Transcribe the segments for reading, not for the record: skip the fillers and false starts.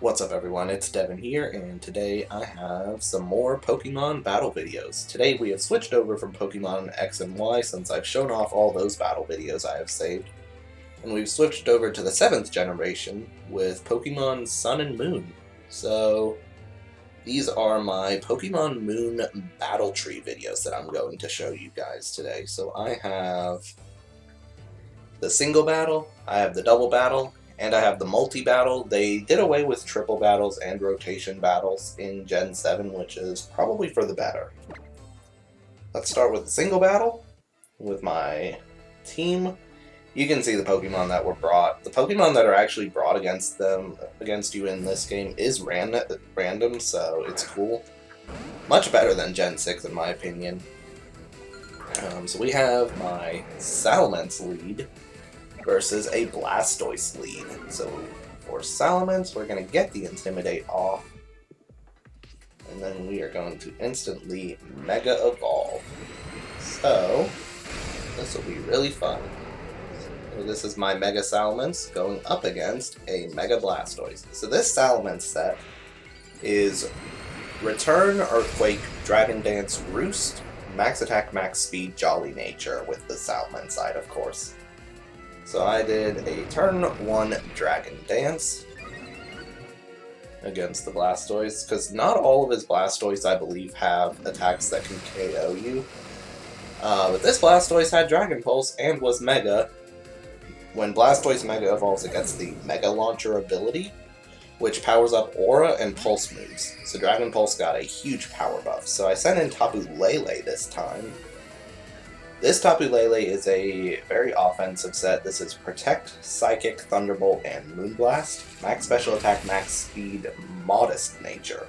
What's up everyone, it's Devin here, and today I have some more Pokemon battle videos. Today we have switched over from Pokemon X and Y since I've shown off all those battle videos I have saved, and we've switched over to the 7th generation with Pokemon Sun and Moon. So these are my Pokemon Moon battle tree videos that I'm going to show you guys today. So I have the single battle, I have the double battle, and I have the multi-battle. They did away with triple battles and rotation battles in Gen 7, which is probably for the better. Let's start with the single battle with my team. You can see the Pokemon that were brought. The Pokemon that are actually brought against you in this game is random, so it's cool. Much better than Gen 6 in my opinion. So we have my Salamence lead versus a Blastoise lead. So for Salamence, we're going to get the Intimidate off, and then we are going to instantly Mega Evolve. So this will be really fun. So this is my Mega Salamence going up against a Mega Blastoise. So this Salamence set is Return, Earthquake, Dragon Dance, Roost, Max Attack, Max Speed, Jolly Nature with the Salamence side, of course. So I did a turn 1 Dragon Dance against the Blastoise, because not all of his Blastoise, I believe, have attacks that can KO you. But this Blastoise had Dragon Pulse and was Mega. When Blastoise Mega evolves, it gets the Mega Launcher ability, which powers up Aura and Pulse moves. So Dragon Pulse got a huge power buff. So I sent in Tapu Lele this time. This Tapu Lele is a very offensive set. This is Protect, Psychic, Thunderbolt, and Moonblast. Max Special Attack, Max Speed, Modest Nature.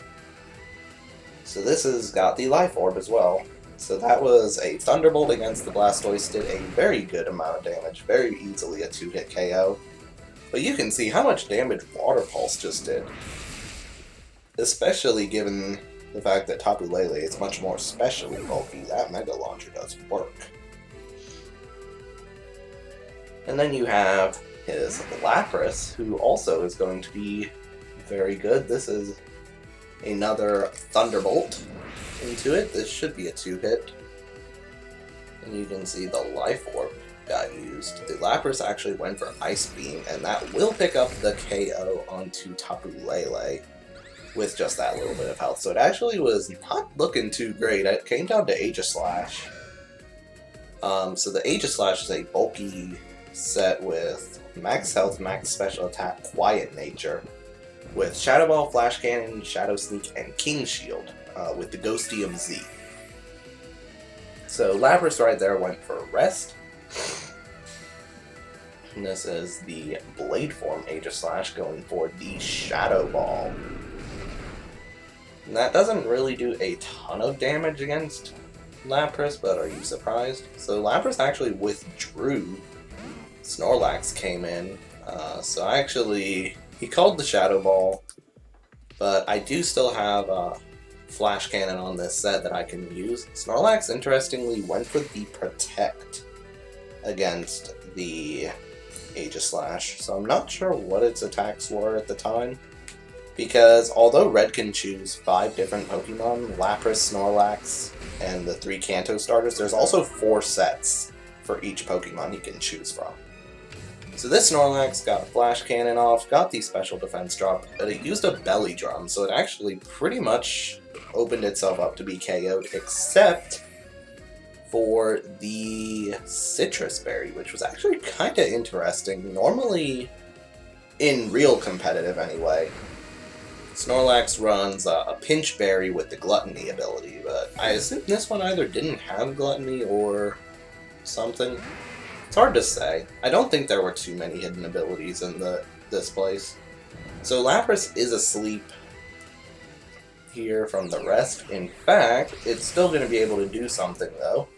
So this has got the Life Orb as well. So that was a Thunderbolt against the Blastoise, did a very good amount of damage, very easily a 2-hit KO. But you can see how much damage Water Pulse just did. Especially given the fact that Tapu Lele is much more specially bulky. That Mega Launcher does work. And then you have his Lapras, who also is going to be very good. This is another Thunderbolt into it. This should be a 2-hit. And you can see the Life Orb got used. The Lapras actually went for Ice Beam, and that will pick up the KO onto Tapu Lele with just that little bit of health. So it actually was not looking too great. It came down to Aegislash. So the Aegislash is a bulky set with max health, max special attack, quiet nature, with Shadow Ball, Flash Cannon, Shadow Sneak, and King Shield, with the Ghostium Z. So Lapras right there went for Rest. And this is the Blade Form Aegislash going for the Shadow Ball. And that doesn't really do a ton of damage against Lapras, but are you surprised? So Lapras actually withdrew. Snorlax came in, so he called the Shadow Ball, but I do still have a Flash Cannon on this set that I can use. Snorlax, interestingly, went for the Protect against the Aegislash, so I'm not sure what its attacks were at the time, because although Red can choose 5 different Pokemon, Lapras, Snorlax, and the 3 Kanto starters, there's also 4 sets for each Pokemon he can choose from. So this Snorlax got a Flash Cannon off, got the Special Defense drop, but it used a Belly Drum, so it actually pretty much opened itself up to be KO'd, except for the Citrus Berry, which was actually kind of interesting. Normally, in real competitive anyway, Snorlax runs a Pinch Berry with the Gluttony ability, but I assume this one either didn't have Gluttony or something. It's hard to say. I don't think there were too many hidden abilities in this place. So Lapras is asleep here from the rest. In fact, it's still going to be able to do something though.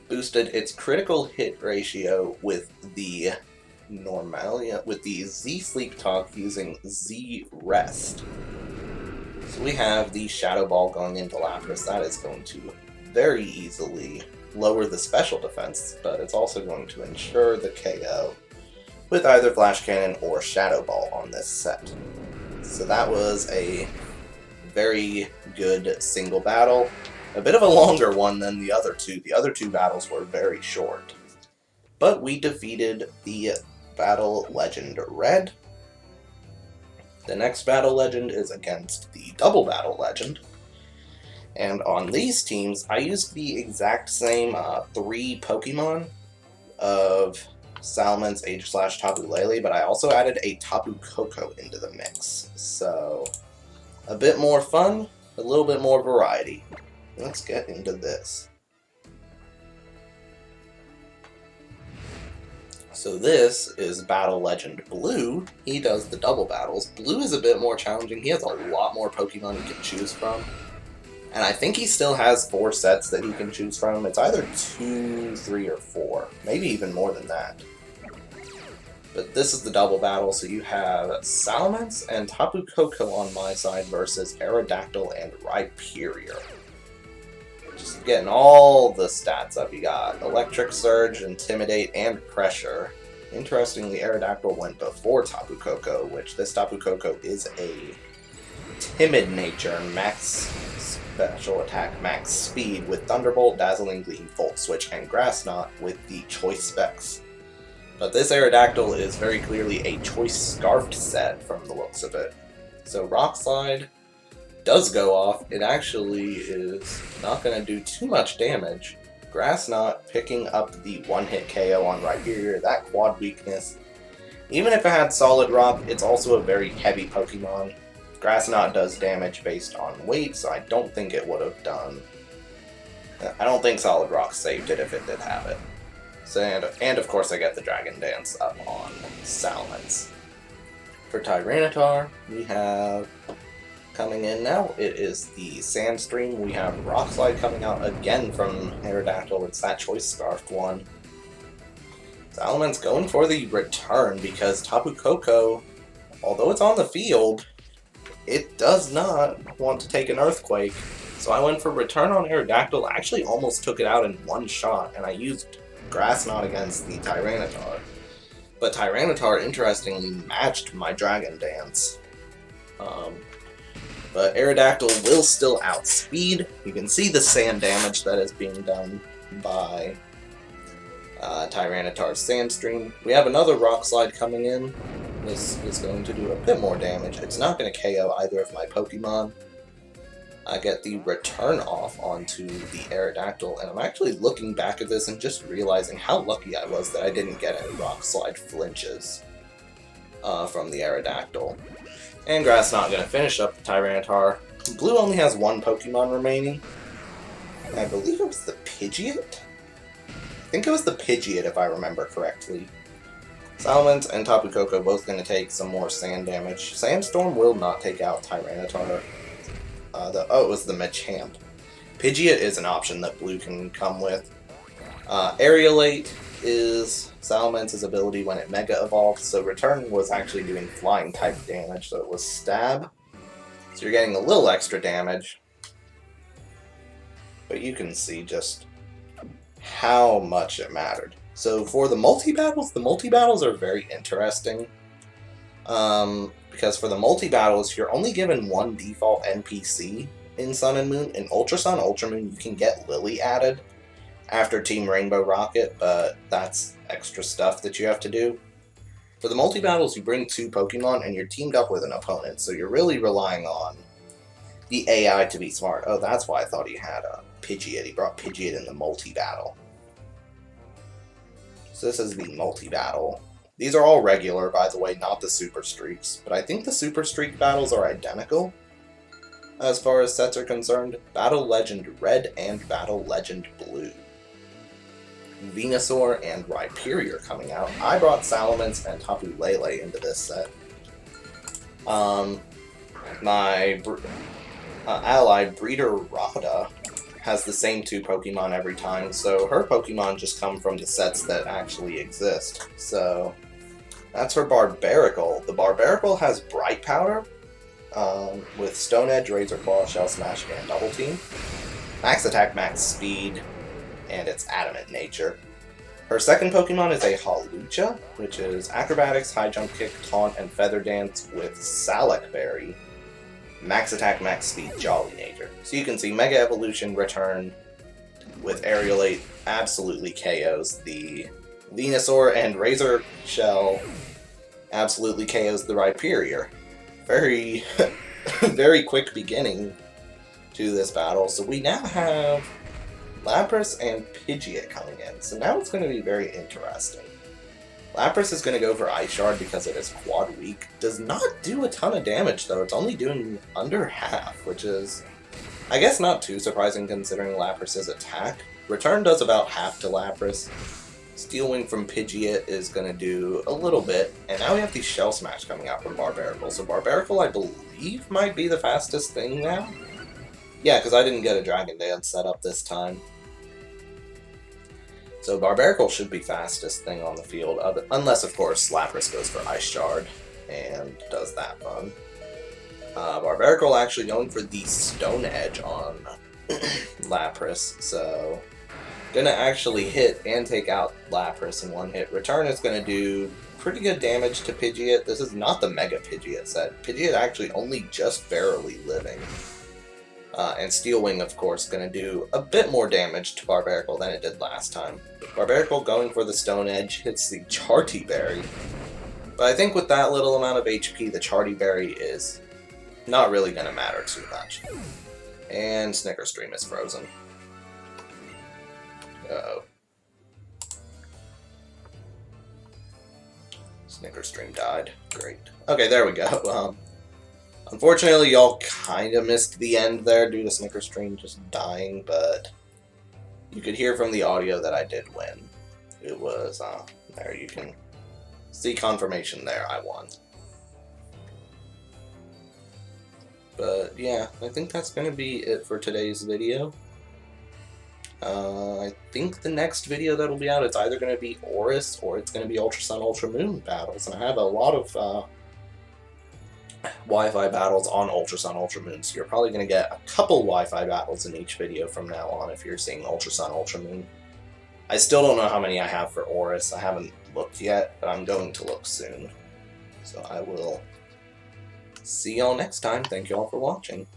Boosted its critical hit ratio with the Normalia, with the Z Sleep Talk using Z Rest. So we have the Shadow Ball going into Lapras. That is going to very easily lower the special defense, but it's also going to ensure the KO with either Flash Cannon or Shadow Ball on this set. So that was a very good single battle. A bit of a longer one than the other two. The other two battles were very short. But we defeated the Battle Legend Red. The next Battle Legend is against the Double Battle Legend. And on these teams, I used the exact same 3 Pokemon of Salamence, Tapu Lele, but I also added a Tapu Koko into the mix. So, a bit more fun, a little bit more variety. Let's get into this. So this is Battle Legend Blue. He does the double battles. Blue is a bit more challenging. He has a lot more Pokemon he can choose from. And I think he still has 4 sets that he can choose from. It's either 2, 3, or 4. Maybe even more than that. But this is the double battle, so you have Salamence and Tapu Koko on my side versus Aerodactyl and Rhyperior. Just getting all the stats up. You got Electric Surge, Intimidate, and Pressure. Interestingly, Aerodactyl went before Tapu Koko, which this Tapu Koko is a timid nature, max special attack, max speed with Thunderbolt, Dazzling Gleam, Volt Switch, and Grass Knot with the choice specs. But this Aerodactyl is very clearly a choice Scarfed set from the looks of it. So Rock Slide does go off. It actually is not going to do too much damage. Grass Knot picking up the one-hit KO on Rhyperior, that quad weakness. Even if it had Solid Rock, it's also a very heavy Pokemon. Grass Knot does damage based on weight, so I don't think it would have done. I don't think Solid Rock saved it if it did have it. So, and of course I get the Dragon Dance up on Salamence. For Tyranitar, we have coming in now, it is the Sandstream. We have Rock Slide coming out again from Aerodactyl. It's that choice Scarfed one. Salamence going for the return because Tapu Koko, although it's on the field, it does not want to take an Earthquake. So I went for return on Aerodactyl, actually almost took it out in one shot, and I used Grass Knot against the Tyranitar. But Tyranitar, interestingly, matched my Dragon Dance. But Aerodactyl will still outspeed. You can see the sand damage that is being done by Tyranitar's Sandstream. We have another Rock Slide coming in. This is going to do a bit more damage. It's not going to KO either of my Pokemon. I get the return off onto the Aerodactyl, and I'm actually looking back at this and just realizing how lucky I was that I didn't get any Rock Slide flinches from the Aerodactyl. And Grass Knot going to finish up the Tyranitar. Blue only has 1 Pokemon remaining, and I believe it was the Pidgeot? I think it was the Pidgeot if I remember correctly. Salamence and Tapu Koko both going to take some more sand damage. Sandstorm will not take out Tyranitar. It was the Machamp. Pidgeot is an option that Blue can come with. Aerialate is Salamence's ability when it Mega Evolved, so Return was actually doing flying type damage, so it was Stab. So you're getting a little extra damage. But you can see just how much it mattered. So for the multi-battles are very interesting. Because for the multi-battles, you're only given 1 default NPC in Sun and Moon. In Ultra Sun, Ultra Moon, you can get Lily added after Team Rainbow Rocket, but that's extra stuff that you have to do. For the multi-battles, you bring 2 Pokemon and you're teamed up with an opponent, so you're really relying on the AI to be smart. Oh, that's why I thought he had a Pidgeot. He brought Pidgeot in the multi-battle. So this is the multi-battle. These are all regular, by the way, not the Super Streaks, but I think the Super Streak battles are identical as far as sets are concerned. Battle Legend Red and Battle Legend Blue. Venusaur and Rhyperior coming out. I brought Salamence and Tapu Lele into this set. My ally, Breeder Rada, has the same 2 Pokemon every time, so her Pokemon just come from the sets that actually exist. So that's her Barbaracle. The Barbaracle has Bright Powder with Stone Edge, Razor Claw, Shell Smash, and Double Team. Max attack, max speed, and its adamant nature. Her second Pokemon is a Hawlucha, which is Acrobatics, High Jump Kick, Taunt, and Feather Dance with Salak Berry. Max Attack, Max Speed, Jolly Nature. So you can see Mega Evolution return with Aerialate absolutely KOs the Venusaur, and Razor Shell absolutely KOs the Rhyperior. Very, very quick beginning to this battle. So we now have Lapras and Pidgeot coming in. So now it's going to be very interesting. Lapras is going to go for Ice Shard because it is quad weak. Does not do a ton of damage though. It's only doing under half, which is, I guess, not too surprising considering Lapras' attack. Return does about half to Lapras. Steel Wing from Pidgeot is going to do a little bit. And now we have the Shell Smash coming out from Barbaracle. So Barbaracle, I believe, might be the fastest thing now. Yeah, because I didn't get a Dragon Dance set up this time. So Barbaracle should be fastest thing on the field, unless, of course, Lapras goes for Ice Shard and does that fun. Barbaracle actually going for the Stone Edge on Lapras, so gonna actually hit and take out Lapras in one hit. Return is gonna do pretty good damage to Pidgeot. This is not the Mega Pidgeot set. Pidgeot actually only just barely living. And Steel Wing, of course, going to do a bit more damage to Barbaracle than it did last time. Barbaracle going for the Stone Edge hits the Charty Berry. But I think with that little amount of HP, the Charty Berry is not really going to matter too much. And Snicker Stream is frozen. Uh-oh. Snicker Stream died. Great. Okay, there we go. Unfortunately, y'all kind of missed the end there due to Snicker Stream just dying, but you could hear from the audio that I did win. It was, there you can see confirmation there, I won. But yeah, I think that's going to be it for today's video. I think the next video that'll be out, it's either going to be Oris or it's going to be Ultra Sun, Ultra Moon battles, and I have a lot of Wi-Fi battles on Ultra Sun, Ultra Moon, so you're probably going to get a couple Wi-Fi battles in each video from now on if you're seeing Ultra Sun, Ultra Moon. I still don't know how many I have for Oris. I haven't looked yet, but I'm going to look soon. So I will see y'all next time. Thank you all for watching.